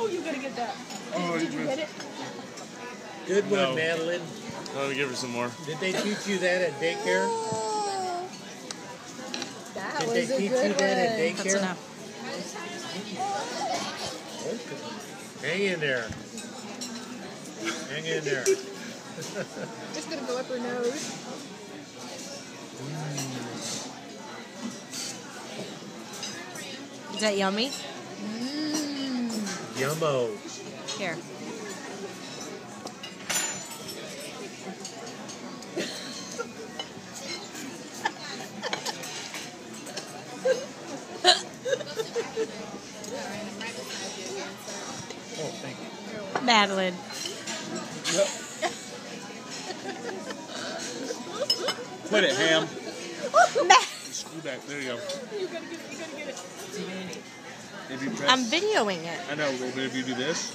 Oh, you gotta get that. Did you get it? Good one, No. Madeline. Let me give her some more. Did they teach you that at daycare? Oh, that Did was they a teach good you that at one. daycare? That's enough. Hang in there. Hang in there. It's gonna go up her nose. Is that yummy? Yummo. Here. Oh, thank you. Madeline. Quit it, Ham. Ma- Screw that. There you go. You gotta get it. If you press, I'm videoing it. I know, but if you do this,